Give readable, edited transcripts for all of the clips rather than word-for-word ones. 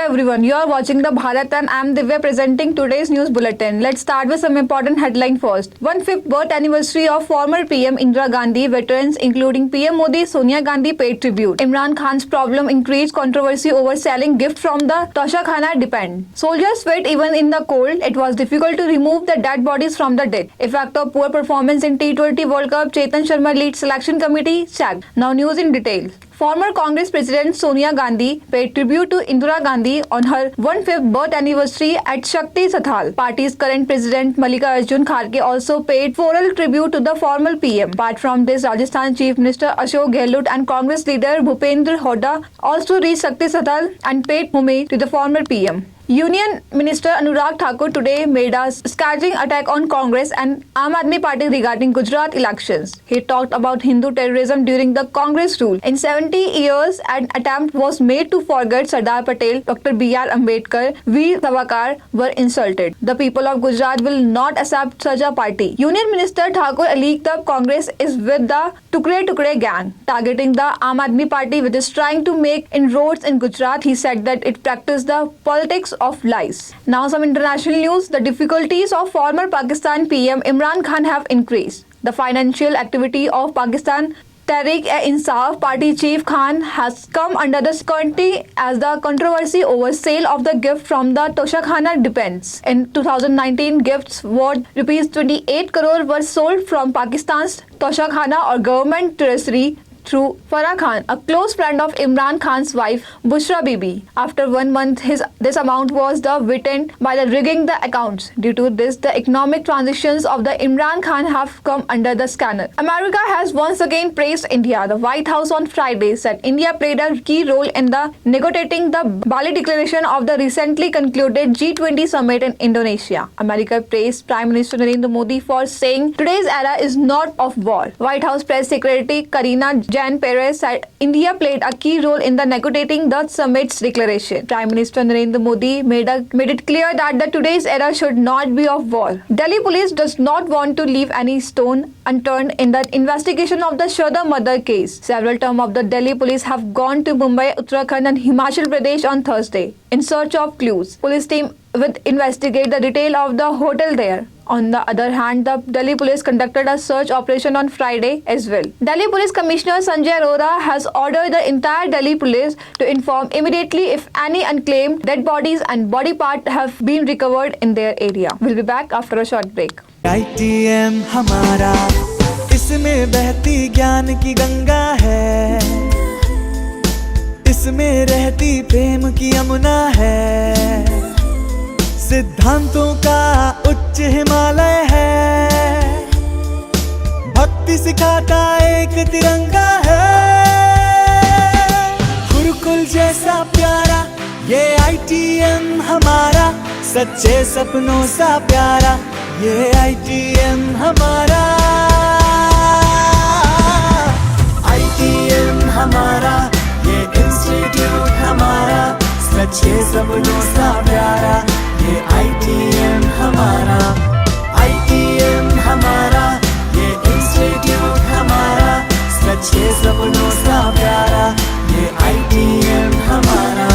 everyone, you are watching the Bharat and I am Divya presenting today's news bulletin. Let's start with some important headline first. 1/5th birth anniversary of former PM Indira Gandhi, veterans including PM Modi, Sonia Gandhi paid tribute. Imran Khan's problem increased controversy over selling gift from the Toshakhana depend. Soldiers sweat even in the cold. It was difficult to remove the dead bodies from the dead. Effect of poor performance in T20 World Cup, Chetan Sharma leads selection committee sacked. Now news in detail. Former Congress President Sonia Gandhi paid tribute to Indira Gandhi on her 1/5th birth anniversary at Shakti Sathal. Party's current president Mallikarjun Kharge also paid floral tribute to the former PM. Apart from this, Rajasthan Chief Minister Ashok Gehlot and Congress leader Bhupendra Hooda also reached Shakti Sathal and paid homage to the former PM. Union Minister Anurag Thakur today made a scathing attack on Congress and Aam Aadmi Party regarding Gujarat elections. He talked about Hindu terrorism during the Congress rule. In 70 years, an attempt was made to forget Sardar Patel, Dr. B.R. Ambedkar, Veer Savarkar were insulted. The people of Gujarat will not accept such a party. Union Minister Thakur alleged the Congress is with the Tukde Tukde gang, targeting the Aam Aadmi Party, which is trying to make inroads in Gujarat. He said that it practiced the politics of lies. Now some international news. The difficulties of former Pakistan PM Imran Khan have increased. The financial activity of Pakistan Tehreek-e-Insaf Party chief Khan has come under the scrutiny as the controversy over sale of the gift from the Toshakhana depends. In 2019, gifts worth rupees 28 crore were sold from Pakistan's Toshakhana or government treasury through Farah Khan, a close friend of Imran Khan's wife Bushra Bibi. After 1 month, this amount was written by the rigging the accounts. Due to this, the economic transitions of the Imran Khan have come under the scanner. America has once again praised India. The White House on Friday said India played a key role in the negotiating the Bali Declaration of the recently concluded G20 summit in Indonesia. America praised Prime Minister Narendra Modi for saying today's era is not of war. White House Press Secretary Karina Jean-Pierre said India played a key role in the negotiating the summit's declaration. Prime Minister Narendra Modi made it clear that the today's era should not be of war. Delhi police does not want to leave any stone unturned in the investigation of the Shraddha murder case. Several teams of the Delhi police have gone to Mumbai, Uttarakhand and Himachal Pradesh on Thursday in search of clues. Police team will investigate the detail of the hotel there. On the other hand, the Delhi police conducted a search operation on Friday as well. Delhi Police Commissioner Sanjay Arora has ordered the entire Delhi police to inform immediately if any unclaimed dead bodies and body parts have been recovered in their area. We'll be back after a short break. ITM हमारा, इसमें बहती ज्ञान की गंगा है, इसमें रहती प्रेम की यमुना है, सिद्धांतों का उच्च हिमालय है, भक्ति सिखाता एक तिरंगा है, गुरुकुल जैसा प्यारा ये ITM हमारा, सच्चे सपनों सा प्यारा ये ITM हमारा, ITM हमारा, ये इंस्टीट्यूट हमारा, सच्चे सपनों सा प्यारा ये ITM हमारा, ITM हमारा, ये इंस्टीट्यूट हमारा, सच्चे सपनों सा प्यारा ये ITM हमारा.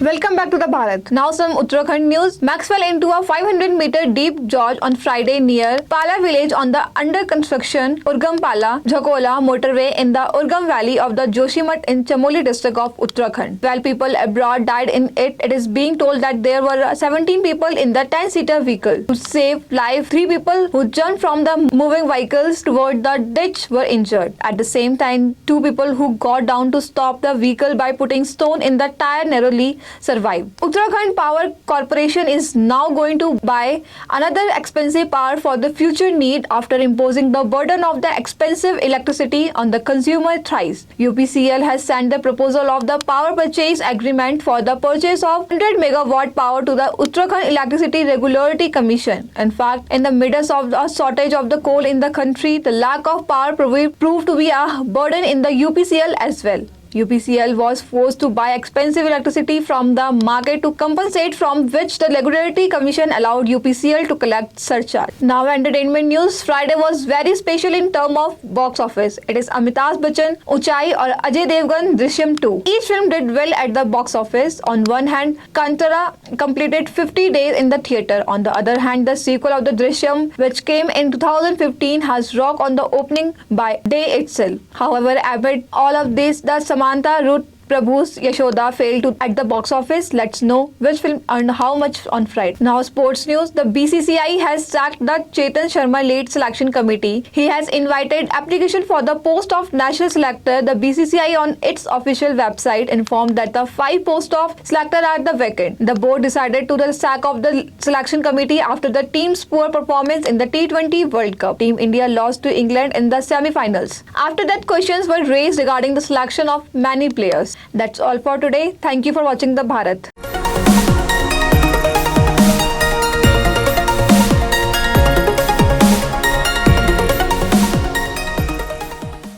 Welcome back to the Bharat. Now some Uttarakhand news. Max fell into a 500-meter deep gorge on Friday near Pala village on the under construction Urgam Pala Jhakola motorway in the Urgam valley of the Joshimath in Chamoli district of Uttarakhand. 12 people abroad died in it. It is being told that there were 17 people in the 10-seater vehicle. To save life, 3 people who jumped from the moving vehicles toward the ditch were injured. At the same time, 2 people who got down to stop the vehicle by putting stone in the tire narrowly survived. Uttarakhand Power Corporation is now going to buy another expensive power for the future need after imposing the burden of the expensive electricity on the consumer thrice. UPCL has sent the proposal of the power purchase agreement for the purchase of 100 megawatt power to the Uttarakhand Electricity Regulatory Commission. In fact, in the midst of a shortage of the coal in the country, the lack of power proved to be a burden in the UPCL as well. UPCL was forced to buy expensive electricity from the market to compensate, from which the Regulatory Commission allowed UPCL to collect surcharge. Now entertainment news. Friday was very special in terms of box office. It is Amitabh Bachchan, Unchai or Ajay Devgan Drishyam 2. Each film did well at the box office. On one hand, Kantara completed 50 days in the theatre. On the other hand, the sequel of the Drishyam, which came in 2015, has rocked on the opening by day itself. However, amid all of this, the Samantha Ruth Prabhu's Yashoda failed to at the box office. Let's know which film earned how much on Friday. Now sports news. The BCCI has sacked the Chetan Sharma late selection committee. He has invited application for the post of national selector. The BCCI on its official website informed that the 5 posts of selector are the vacant. The board decided to the sack of the selection committee after the team's poor performance in the T20 World Cup. Team India lost to England in the semi-finals. After that, questions were raised regarding the selection of many players. That's all for today. Thank you for watching the Bharat.